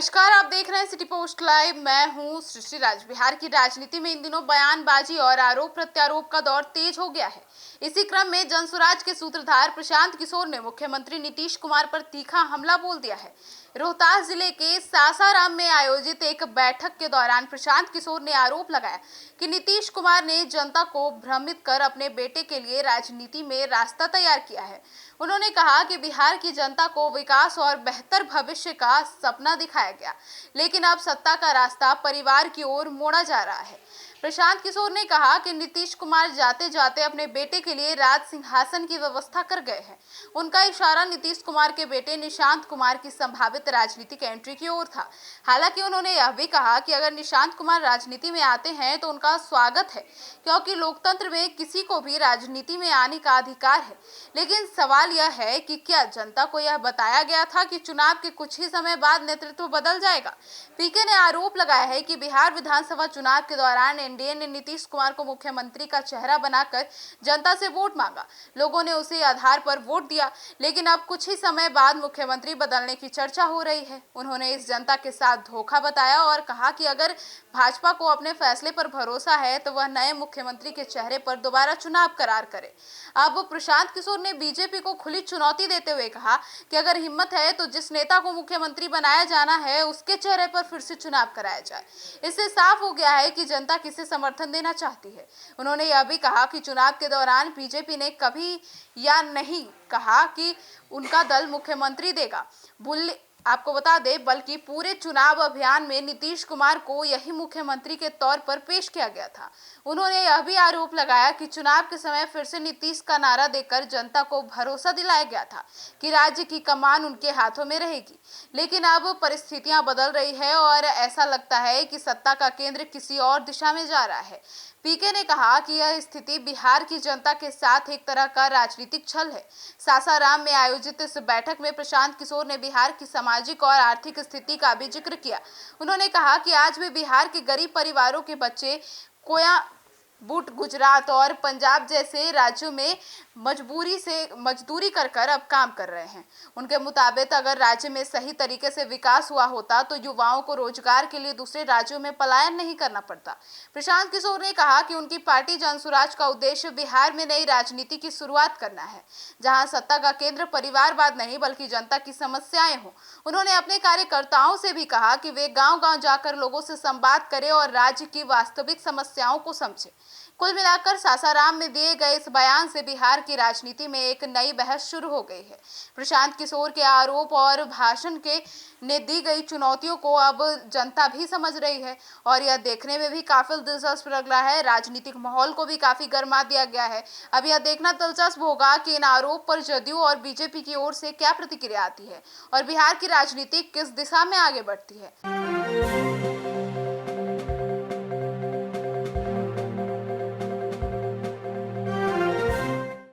नमस्कार, आप देख रहे हैं सिटी पोस्ट लाइव। मैं हूं सृष्टि राज। बिहार की राजनीति में इन दिनों बयानबाजी और आरोप प्रत्यारोप का दौर तेज हो गया है। इसी क्रम में जनसुराज के सूत्रधार प्रशांत किशोर ने मुख्यमंत्री नीतीश कुमार पर तीखा हमला बोल दिया है। रोहतास जिले के सासाराम में आयोजित एक बैठक के दौरान प्रशांत किशोर ने आरोप लगाया कि नीतीश कुमार ने जनता को भ्रमित कर अपने बेटे के लिए राजनीति में रास्ता तैयार किया है। उन्होंने कहा कि बिहार की जनता को विकास और बेहतर भविष्य का सपना दिखाया गया, लेकिन अब सत्ता का रास्ता परिवार की ओर मोड़ा जा रहा है। प्रशांत किशोर ने कहा कि नीतीश कुमार जाते जाते अपने बेटे के लिए राज सिंहासन की व्यवस्था कर गए हैं। उनका इशारा नीतीश कुमार के बेटे निशांत कुमार की संभावित राजनीतिक एंट्री की ओर था। हालांकि उन्होंने यह भी कहा कि अगर निशांत कुमार राजनीति में आते हैं तो उनका स्वागत है, क्योंकि लोकतंत्र में किसी को भी राजनीति में आने का अधिकार है। लेकिन सवाल यह है कि क्या जनता को यह बताया गया था कि चुनाव के कुछ ही समय बाद नेतृत्व बदल जाएगा। पीके ने आरोप लगाया है कि बिहार विधानसभा चुनाव के दौरान एनडीए ने नीतीश कुमार को मुख्यमंत्री का चेहरा बनाकर जनता से वोट मांगा। लोगों ने उसी आधार पर वोट दिया, लेकिन अब कुछ ही समय बाद मुख्यमंत्री बदलने की चर्चा हो रही है। उन्होंने इस जनता के साथ धोखा बताया और कहा कि अगर भाजपा को अपने फैसले पर भरोसा है तो वह नए मुख्यमंत्री के चेहरे पर दोबारा चुनाव करार करे। अब प्रशांत किशोर ने बीजेपी को खुली चुनौती देते हुए कहा कि अगर हिम्मत है तो जिस नेता को मुख्यमंत्री बनाया जाना है उसके चेहरे पर फिर से चुनाव कराया जाए। इससे साफ हो गया है कि जनता किसे समर्थन देना चाहती है। उन्होंने यह भी कहा कि चुनाव के दौरान बीजेपी ने कभी या नहीं कहा कि उनका दल मुख्यमंत्री देगा, आपको बता दें, बल्कि पूरे चुनाव अभियान में नीतीश कुमार को यही मुख्यमंत्री के तौर पर पेश किया गया था। उन्होंने यह भी आरोप लगाया कि चुनाव के समय फिर से नीतीश का नारा देकर जनता को भरोसा दिलाया गया था कि राज्य की कमान उनके हाथों में रहेगी। लेकिन अब परिस्थितियां बदल रही है और ऐसा लगता है कि सत्ता का केंद्र किसी और दिशा में जा रहा है। पीके ने कहा कि यह स्थिति बिहार की जनता के साथ एक तरह का राजनीतिक छल है। सासाराम में आयोजित इस बैठक में प्रशांत किशोर ने बिहार की सामाजिक और आर्थिक स्थिति का भी जिक्र किया। उन्होंने कहा कि आज भी बिहार के गरीब परिवारों के बच्चे कोया बूट गुजरात और पंजाब जैसे राज्यों में मजदूरी कर अब काम कर रहे हैं। उनके मुताबिक अगर राज्य में सही तरीके से विकास हुआ होता तो युवाओं को रोजगार के लिए दूसरे राज्यों में पलायन नहीं करना पड़ता। प्रशांत किशोर ने कहा कि उनकी पार्टी जनसुराज का उद्देश्य बिहार में नई राजनीति की शुरुआत करना है, जहां सत्ता का केंद्र परिवारवाद नहीं बल्कि जनता की समस्याएं हों। उन्होंने अपने कार्यकर्ताओं से भी कहा कि वे गांव-गांव जाकर लोगों से संवाद करें और राज्य की वास्तविक समस्याओं को समझें। कुल मिलाकर सासाराम में दिए गए इस बयान से बिहार की राजनीति में एक नई बहस शुरू हो गई है। प्रशांत किशोर के आरोप और भाषण के ने दी गई चुनौतियों को अब जनता भी समझ रही है और यह देखने में भी काफी दिलचस्प लग रहा है। राजनीतिक माहौल को भी काफी गर्मा दिया गया है। अब यह देखना दिलचस्प होगा कि इन आरोप पर जदयू और बीजेपी की ओर से क्या प्रतिक्रिया आती है और बिहार की राजनीति किस दिशा में आगे बढ़ती है।